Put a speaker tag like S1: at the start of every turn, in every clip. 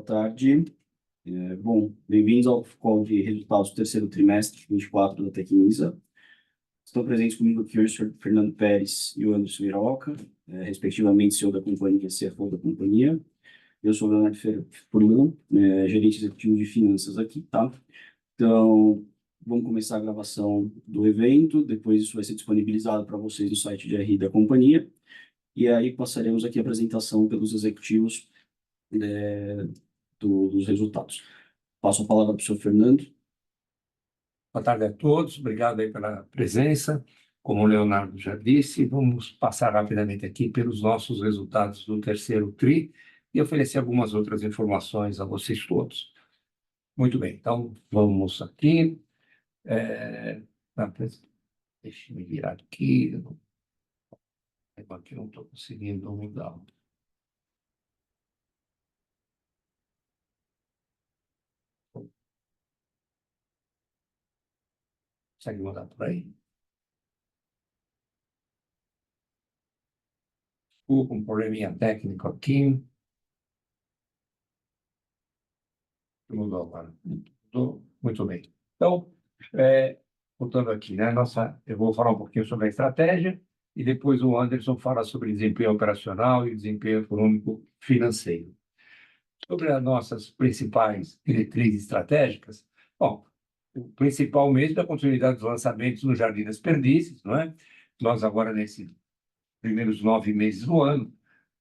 S1: tarde. Bom, bem-vindos ao call de resultados do terceiro trimestre de 24 da Tecnisa. Estão presentes comigo aqui hoje o senhor Fernando Pérez e o Anderson Iraoka, respectivamente CEO da companhia e CFO da companhia. Eu sou o Leonardo Furlan, gerente executivo de finanças aqui, tá? Então, vamos começar a gravação do evento, depois isso vai ser disponibilizado para vocês no site de RI da companhia, e aí passaremos aqui a apresentação pelos executivos dos resultados. Passo a palavra para o senhor Fernando.
S2: Boa tarde a todos, obrigado aí pela presença. Como o Leonardo já disse, vamos passar rapidamente aqui pelos nossos resultados do terceiro TRI e oferecer algumas outras informações a vocês todos. Muito bem, então vamos aqui. Deixa eu virar aqui. Aqui não estou conseguindo mudar. Consegue mudar por aí? Desculpa, um probleminha técnico aqui. Mudou agora. Muito bem. Então, voltando aqui, né? Eu vou falar um pouquinho sobre a estratégia e depois o Anderson fala sobre desempenho operacional e desempenho econômico financeiro. Sobre as nossas principais diretrizes estratégicas, bom, o principal mesmo é a continuidade dos lançamentos no Jardim das Perdizes, não é? Nós agora, nesses primeiros 9 meses do ano,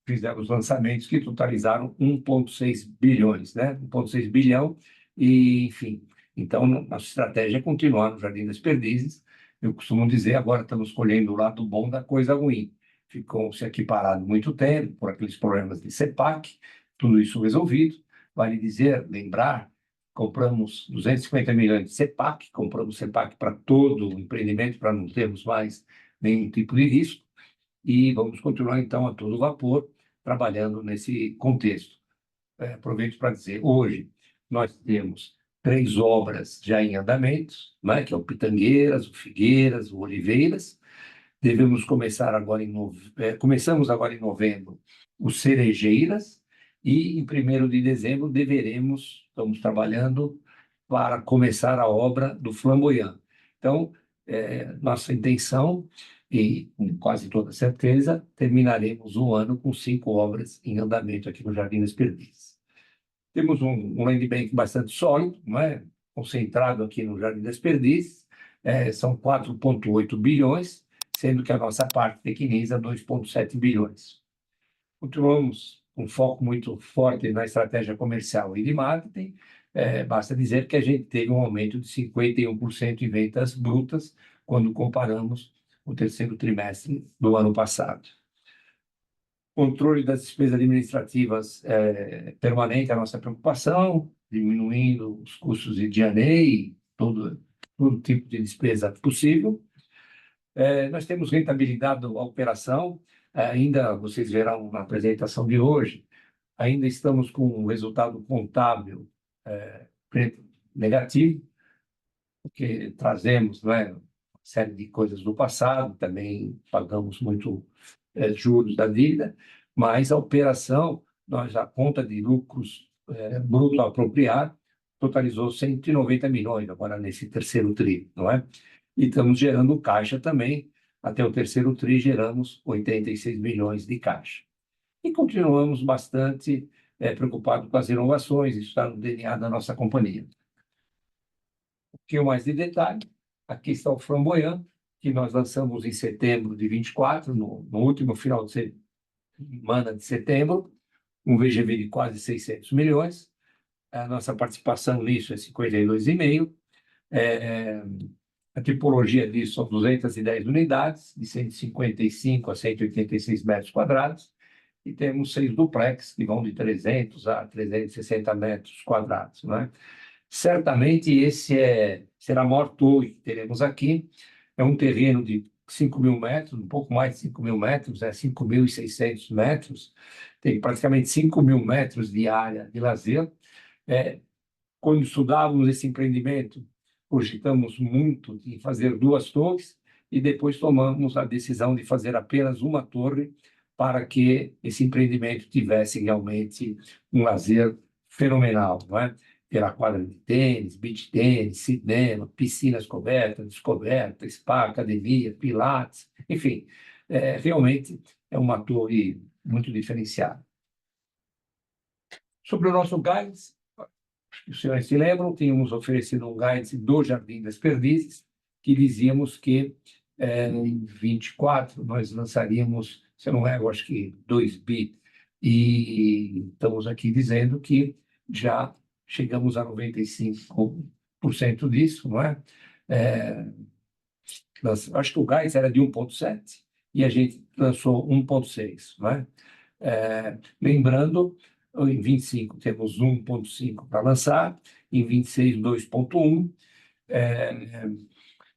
S2: fizemos lançamentos que totalizaram 1,6 bilhões, né? 1,6 bilhão e, enfim, então nossa estratégia é continuar no Jardim das Perdizes. Eu costumo dizer, agora estamos colhendo o lado bom da coisa ruim. Ficou-se aqui parado muito tempo por aqueles problemas de CEPAC, tudo isso resolvido. Vale dizer, lembrar, compramos 250 milhões de CEPAC, compramos CEPAC para todo o empreendimento, para não termos mais nenhum tipo de risco, e vamos continuar, então, a todo vapor, trabalhando nesse contexto. Aproveito para dizer, hoje nós temos 3 obras já em andamento, né, que é o Pitangueiras, o Figueiras, o Oliveiras. Devemos começar agora começamos agora em novembro o Cerejeiras e em 1º de dezembro estamos trabalhando para começar a obra do Flamboyant. Então, nossa intenção, e com quase toda certeza, terminaremos o ano com 5 obras em andamento aqui no Jardim das Perdizes. Temos um land bank bastante sólido, não é? Concentrado aqui no Jardim das Perdizes, são 4,8 bilhões, sendo que a nossa parte Tecnisa 2,7 bilhões. Continuamos com foco muito forte na estratégia comercial e de marketing. Basta dizer que a gente teve um aumento de 51% em vendas brutas quando comparamos o terceiro trimestre do ano passado. Controle das despesas administrativas permanente a nossa preocupação, diminuindo os custos de G&A, todo tipo de despesa possível. Nós temos rentabilidade da operação, ainda vocês verão na apresentação de hoje, ainda estamos com um resultado contábil negativo, porque trazemos, não é, uma série de coisas do passado, também pagamos muito juros da dívida, mas a operação, a conta de lucros bruto apropriado, totalizou 190 milhões agora nesse terceiro TRI, não é? E estamos gerando caixa também, até o terceiro TRI geramos 86 milhões de caixa. E continuamos bastante preocupados com as inovações, isso está no DNA da nossa companhia. Um pouquinho mais de detalhe, aqui está o Flamboyant, que nós lançamos em setembro de 24, no último final de semana de setembro, um VGV de quase 600 milhões, a nossa participação nisso é 52,5%, a tipologia disso são 210 unidades, de 155 a 186 metros quadrados, e temos 6 duplex, que vão de 300 a 360 metros quadrados, né? Certamente esse será a maior torre que teremos aqui, é um terreno de 5.000 metros, um pouco mais de 5.000 metros, 5.600 metros, tem praticamente 5.000 metros de área de lazer. Quando estudávamos esse empreendimento, cogitamos muito em fazer 2 torres e depois tomamos a decisão de fazer apenas uma torre para que esse empreendimento tivesse realmente um lazer fenomenal, não é? Terá quadra de tênis, beach tênis, cinema, piscinas cobertas, descoberta, spa, academia, pilates, enfim, realmente é uma torre muito diferenciada. Sobre o nosso guidance, os senhores se lembram, tínhamos oferecido um guidance do Jardim das Perdizes, que dizíamos que em 24 nós lançaríamos, se eu não erro, acho que 2 bi, e estamos aqui dizendo que já chegamos a 95% disso, não é? Acho que o guidance era de 1,7 e a gente lançou 1,6, não é? Lembrando, em 25 temos 1,5 para lançar, em 26, 2,1.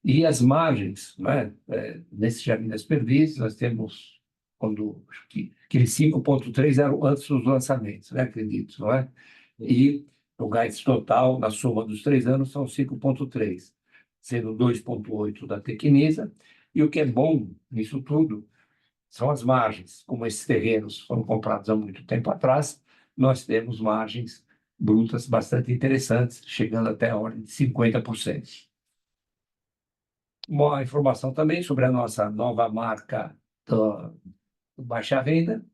S2: E as margens, não é? Nesse Jardim das Perdizes, nós temos acho que aquele 5,3 era antes dos lançamentos, né? Acredito, não é? E o guidance total, na soma dos 3 anos, são 5,3, sendo 2,8 da Tecnisa. E o que é bom nisso tudo são as margens. Como esses terrenos foram comprados há muito tempo atrás, nós temos margens brutas bastante interessantes, chegando até a ordem de 50%. Uma informação também sobre a nossa nova marca do Baixa Renda,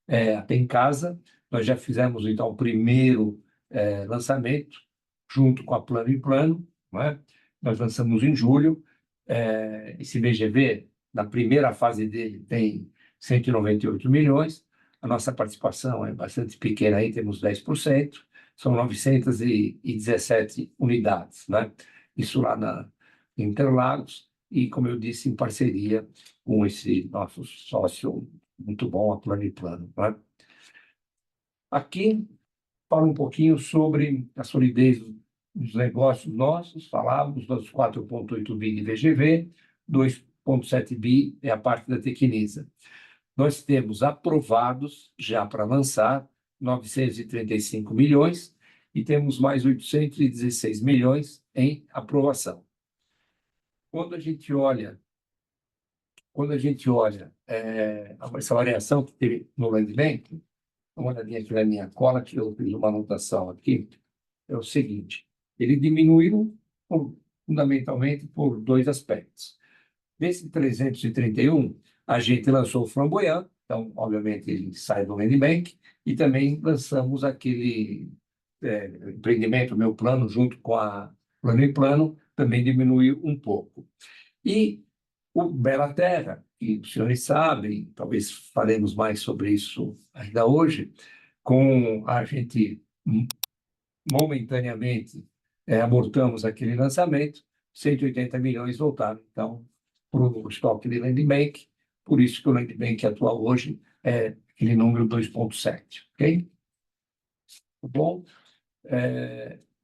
S2: a Tem Casa. Nós já fizemos, então, o primeiro lançamento, junto com a Plano e Plano, não é? Nós lançamos em julho. Esse VGV, na primeira fase dele, tem 198 milhões. A nossa participação é bastante pequena, aí temos 10%, são 917 unidades, né? Isso lá em Interlagos, e, como eu disse, em parceria com esse nosso sócio muito bom, a Plano e Plano, né? Aqui fala um pouquinho sobre a solidez dos negócios nossos. Falávamos dos 4,8 bi de VGV, 2,7 bi é a parte da Tecnisa. Nós temos aprovados, já para lançar, 935 milhões e temos mais 816 milhões em aprovação. Quando a gente olha essa variação que teve no Land Bank, uma olhadinha aqui na minha cola, que eu fiz uma anotação aqui, é o seguinte: ele diminuiu fundamentalmente por 2 aspectos. Desse 331, a gente lançou o Flamboyant, então, obviamente, ele sai do Land Bank, e também lançamos aquele empreendimento, Meu Plano, junto com a Plano e Plano, também diminuiu um pouco. E o Bela Terra, que os senhores sabem, talvez falemos mais sobre isso ainda hoje, com a gente momentaneamente abortamos aquele lançamento, 180 milhões voltaram, então, para o estoque de Land Bank, por isso que o Land Bank atual hoje é aquele número 2,7, ok? Bom,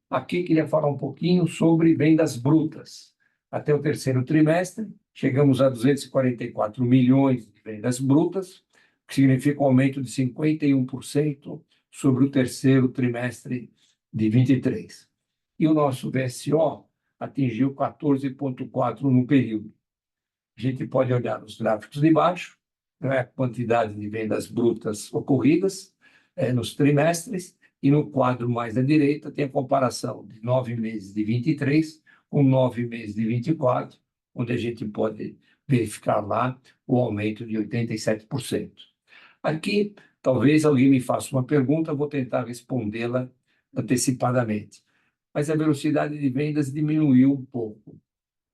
S2: aqui queria falar um pouquinho sobre vendas brutas. Até o terceiro trimestre, chegamos a 244 milhões de vendas brutas, que significa um aumento de 51% sobre o terceiro trimestre de 23. E o nosso VSO atingiu 14,4 no período. A gente pode olhar nos gráficos de baixo, não é, a quantidade de vendas brutas ocorridas nos trimestres, e no quadro mais à direita tem a comparação de 9 meses de 23 com 9 meses de 24, onde a gente pode verificar lá o aumento de 87%. Aqui, talvez alguém me faça uma pergunta, vou tentar respondê-la antecipadamente. Mas a velocidade de vendas diminuiu um pouco.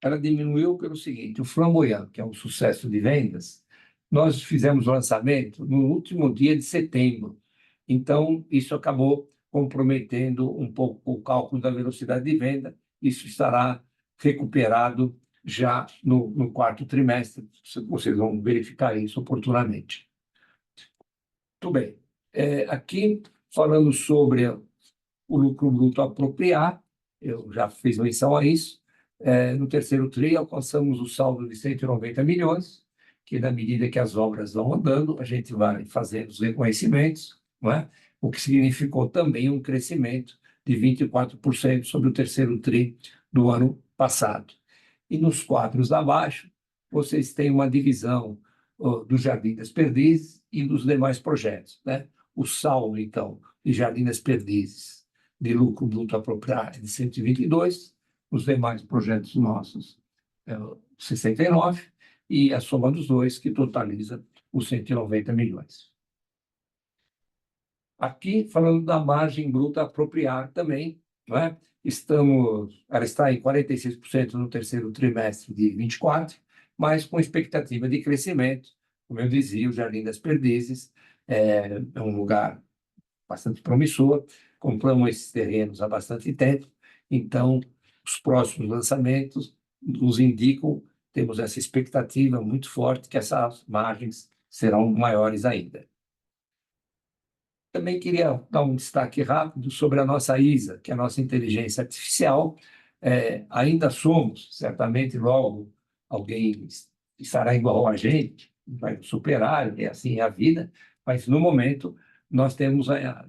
S2: Ela diminuiu pelo seguinte: o Flamboyant, que é um sucesso de vendas, nós fizemos o lançamento no último dia de setembro. Então, isso acabou comprometendo um pouco o cálculo da velocidade de venda. Isso estará recuperado já no quarto trimestre. Vocês vão verificar isso oportunamente. Muito bem. Aqui, falando sobre o lucro bruto apropriado, eu já fiz menção a isso. No terceiro TRI, alcançamos o saldo de 190 milhões, que, na medida que as obras vão andando, a gente vai fazendo os reconhecimentos, não é? O que significou também um crescimento de 24% sobre o terceiro TRI do ano passado. E nos quadros abaixo, vocês têm uma divisão do Jardim das Perdizes e dos demais projetos, né? O saldo, então, de Jardim das Perdizes de lucro bruto apropriado de 122, os demais projetos nossos, 69, e a soma dos dois, que totaliza os 190 milhões. Aqui, falando da margem bruta apropriada também, não é? Ela está em 46% no terceiro trimestre de 24, mas com expectativa de crescimento. Como eu dizia, o Jardim das Perdizes é um lugar bastante promissor, compramos esses terrenos há bastante tempo, então os próximos lançamentos nos indicam, temos essa expectativa muito forte que essas margens serão maiores ainda. Também queria dar um destaque rápido sobre a nossa ISA, que é a nossa inteligência artificial. Ainda somos, certamente logo alguém estará igual a gente, vai superar, assim é a vida, mas no momento nós temos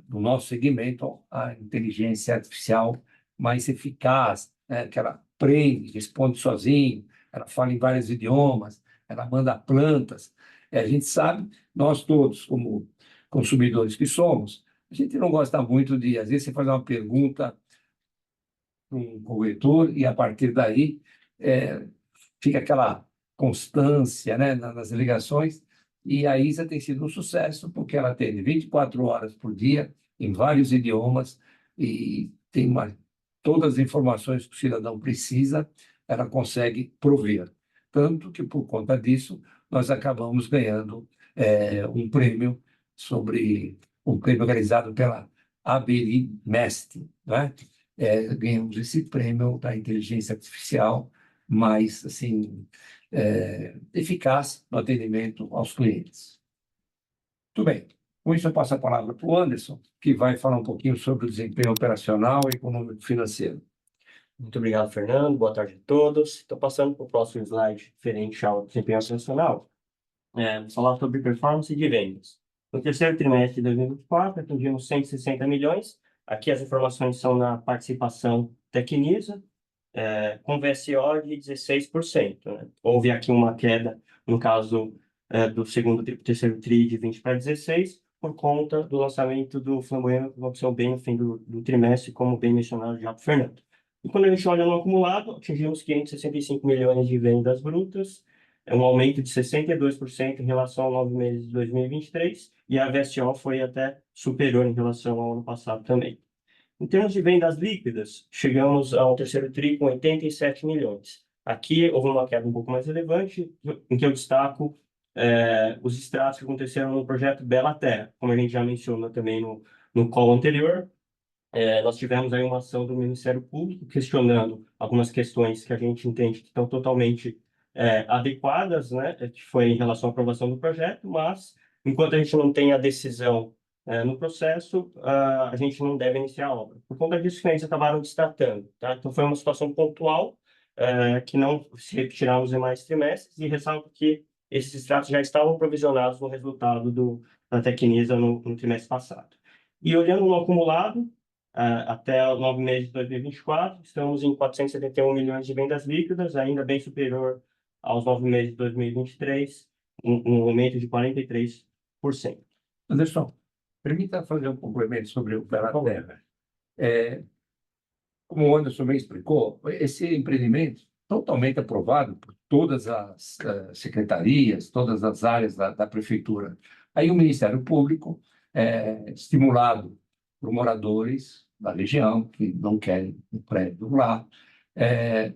S2: no nosso segmento a inteligência artificial mais eficaz, que ela aprende, responde sozinho, ela fala em vários idiomas, ela manda plantas. A gente sabe, nós todos, como consumidores que somos, a gente não gosta muito de, às vezes, você faz uma pergunta para um corretor e, a partir daí, fica aquela constância, né, nas ligações, e a ISA tem sido um sucesso, porque ela atende 24 horas por dia, em vários idiomas, e tem todas as informações que o cidadão precisa, ela consegue prover. Tanto que, por conta disso, nós acabamos ganhando um prêmio realizado pela Aberimest, né? Ganhamos esse prêmio da inteligência artificial mais assim, eficaz no atendimento aos clientes. Muito bem. Com isso, eu passo a palavra para o Anderson, que vai falar um pouquinho sobre o desempenho operacional e econômico financeiro.
S3: Muito obrigado, Fernando. Boa tarde a todos. Estou passando para o próximo slide referente ao desempenho operacional. Vou falar sobre performance de vendas. No terceiro trimestre de 2024, atingimos 160 milhões. Aqui as informações são na participação Tecnisa, com VSO de 16%. Né? Houve aqui uma queda, no caso do terceiro TRI de 20 para 16, por conta do lançamento do Flamboyant, que aconteceu bem no fim do trimestre, como bem mencionado já por Fernando. E quando a gente olha no acumulado, atingimos 565 milhões de vendas brutas, um aumento de 62% em relação ao 9 meses de 2023, e a VSO foi até superior em relação ao ano passado também. Em termos de vendas líquidas, chegamos ao terceiro TRI com 87 milhões. Aqui houve uma queda um pouco mais relevante, em que eu destaco os extratos que aconteceram no projeto Bela Terra, como a gente já mencionou também no call anterior. Nós tivemos aí uma ação do Ministério Público questionando algumas questões que a gente entende que estão totalmente adequadas, né, que foi em relação à aprovação do projeto, mas enquanto a gente não tem a decisão no processo, a gente não deve iniciar a obra. Por conta disso que eles acabaram destratando, tá? Então foi uma situação pontual que não se repetirá nos demais trimestres, e ressalto que esses extratos já estavam provisionados no resultado da Tecnisa no trimestre passado. E olhando no acumulado, até os 9 meses de 2024, estamos em 471 milhões de vendas líquidas, ainda bem superior aos 9 meses de 2023, um aumento de 43%.
S2: Anderson, permita fazer um complemento sobre o Bela Terra. Como o Anderson bem explicou, esse empreendimento totalmente aprovado por todas as secretarias, todas as áreas da prefeitura. Aí o Ministério Público, estimulado por moradores da região que não querem um prédio lá,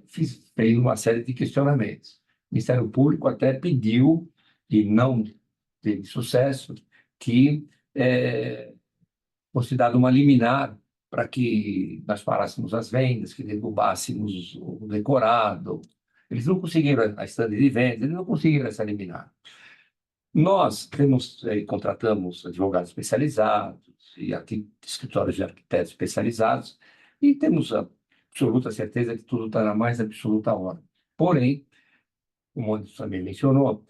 S2: fez uma série de questionamentos. O Ministério Público até pediu, e não teve sucesso, que fosse dado uma liminar para que nós parássemos as vendas, que derrubássemos o decorado. Eles não conseguiram a estande de vendas, eles não conseguiram essa liminar. Nós contratamos advogados especializados e escritórios de arquitetos especializados e temos a absoluta certeza que tudo está na mais absoluta ordem. Porém, como o Anderson também mencionou,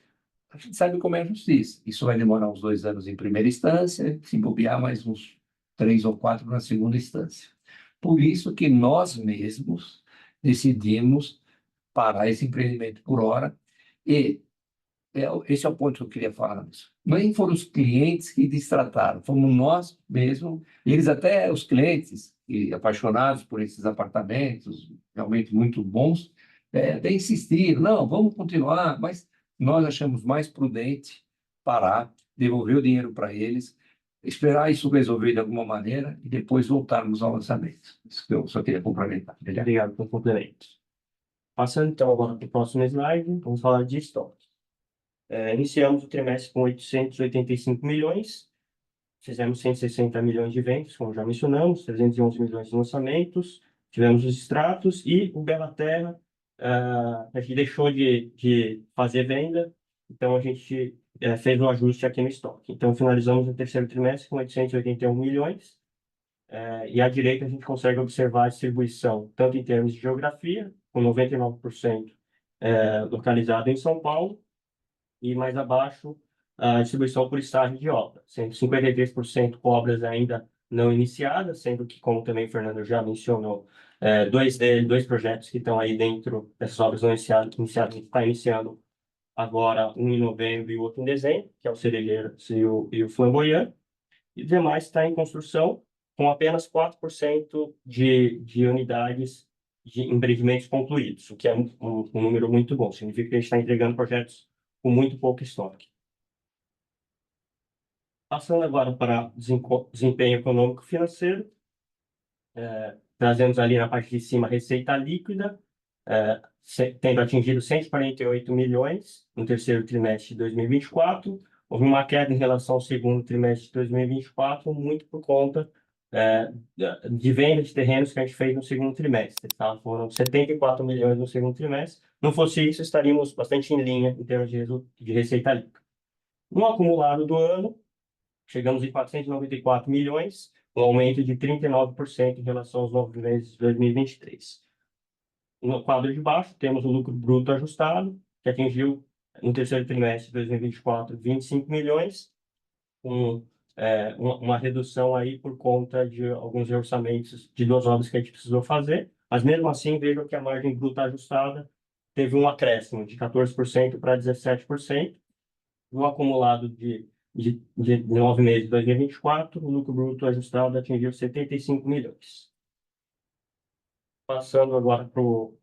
S2: a gente sabe como é a justiça. Isso vai demorar uns 2 anos em primeira instância, se bobear mais uns 3 ou 4 na segunda instância. Por isso que nós mesmos decidimos parar esse empreendimento por hora, e esse é o ponto que eu queria falar. Nem foram os clientes que destrataram, fomos nós mesmos, eles até, os clientes, e apaixonados por esses apartamentos, realmente muito bons, até insistiram, não, vamos continuar, mas nós achamos mais prudente parar, devolver o dinheiro para eles, esperar isso resolver de alguma maneira e depois voltarmos ao lançamento. Isso que eu só queria complementar.
S3: Obrigado pelo complemento. Passando então agora para o próximo slide, vamos falar de estoque. Iniciamos o trimestre com 885 milhões, fizemos 160 milhões de vendas, como já mencionamos, 311 milhões de lançamentos, tivemos os extratos e o Bela-Terra, a gente deixou de fazer venda, então a gente fez um ajuste aqui no estoque. Então finalizamos o terceiro trimestre com 881 milhões, e à direita a gente consegue observar a distribuição, tanto em termos de geografia, com 99% localizado em São Paulo, e mais abaixo a distribuição por estágio de obra, sendo 53% com obras ainda não iniciadas, sendo que, como também o Fernando já mencionou, dois projetos que estão aí dentro dessas obras não iniciadas, está iniciando agora, um em novembro e o outro em dezembro, que é o Cerejeiros e o Flamboyant, e o demais está em construção, com apenas 4% de unidades de empreendimentos concluídos, o que é um número muito bom. Significa que a gente está entregando projetos com muito pouco estoque. Passando agora para desempenho econômico financeiro, trazemos ali na parte de cima a receita líquida, tendo atingido 148 milhões no terceiro trimestre de 2024. Houve uma queda em relação ao segundo trimestre de 2024, muito por conta de venda de terrenos que a gente fez no segundo trimestre. Tá? Foram 74 milhões no segundo trimestre. Não fosse isso, estaríamos bastante em linha em termos de receita líquida. No acumulado do ano, chegamos em 494 milhões, um aumento de 39% em relação aos 9 meses de 2023. No quadro de baixo, temos o lucro bruto ajustado, que atingiu, no terceiro trimestre de 2024, 25 milhões, com uma redução aí por conta de alguns orçamentos de duas obras que a gente precisou fazer, mas mesmo assim, vejam que a margem bruta ajustada teve um acréscimo de 14% para 17%, no acumulado de 9 meses de 2024, o lucro bruto ajustado atingiu 75 milhões. Passando agora para o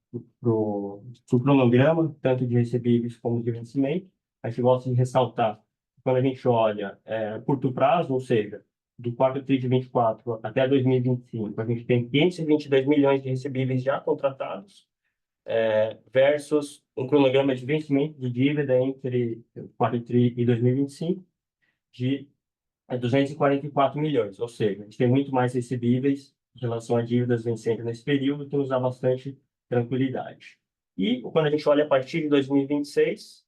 S3: cronograma, tanto de recebíveis como de vencimento, a gente gosta de ressaltar, quando a gente olha curto prazo, ou seja, do quarto TRI de 24 até 2025, a gente tem 522 milhões de recebíveis já contratados, versus um cronograma de vencimento de dívida entre o quarto TRI e 2025 de 244 milhões, ou seja, a gente tem muito mais recebíveis em relação a dívidas vencendo nesse período, que nos dá bastante tranquilidade. E quando a gente olha a partir de 2026,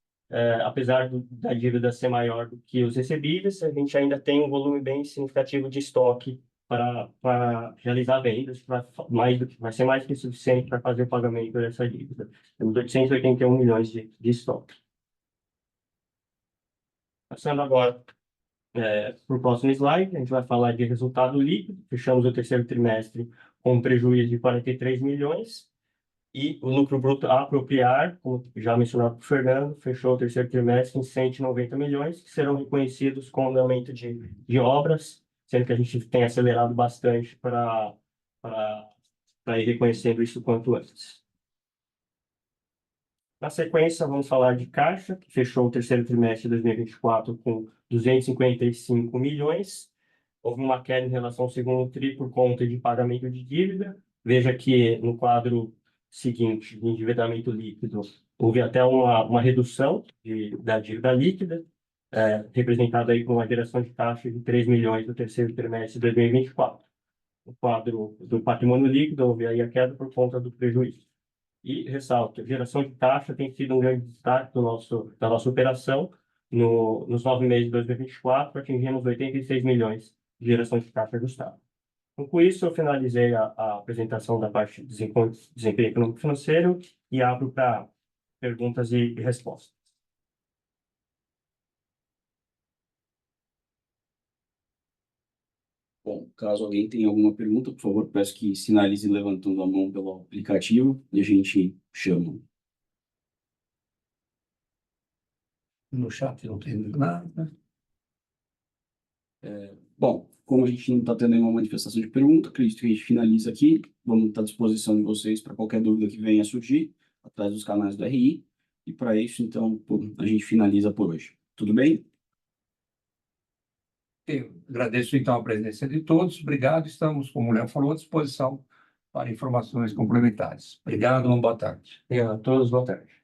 S3: apesar da dívida ser maior do que os recebíveis, a gente ainda tem um volume bem significativo de estoque para realizar vendas, vai ser mais que suficiente para fazer o pagamento dessa dívida. Temos 881 milhões de estoque. Passando agora para o próximo slide, a gente vai falar de resultado líquido. Fechamos o terceiro trimestre com um prejuízo de 43 milhões e o lucro bruto a apropriar, como já mencionado por Fernando, fechou o terceiro trimestre em 190 milhões, que serão reconhecidos com o andamento de obras, sendo que a gente tem acelerado bastante para ir reconhecendo isso quanto antes. Na sequência, vamos falar de caixa, que fechou o terceiro trimestre de 2024 com 255 milhões. Houve uma queda em relação ao segundo TRI por conta de pagamento de dívida. Veja que no quadro seguinte, de endividamento líquido, houve até uma redução da dívida líquida, representada aí com uma geração de caixa de 3 milhões no terceiro trimestre de 2024. No quadro do patrimônio líquido, houve aí a queda por conta do prejuízo. E ressalto, a geração de caixa tem sido um grande destaque da nossa operação. Nos 9 meses de 2024, atingimos 86 milhões de geração de caixa ajustada. Então, com isso, eu finalizei a apresentação da parte de desempenho econômico financeiro e abro para perguntas e respostas.
S1: Bom, caso alguém tenha alguma pergunta, por favor, peço que sinalize levantando a mão pelo aplicativo e a gente chama.
S2: No chat não tem nada.
S1: Bom, como a gente não está tendo nenhuma manifestação de pergunta, acredito que a gente finaliza aqui. Vamos estar à disposição de vocês para qualquer dúvida que venha a surgir, atrás dos canais do RI. E para isso, então, a gente finaliza por hoje. Tudo bem?
S2: Eu agradeço, então, a presença de todos. Obrigado. Estamos, como o Léo falou, à disposição para informações complementares. Obrigado, uma boa tarde.
S3: Obrigado a todos, boa tarde.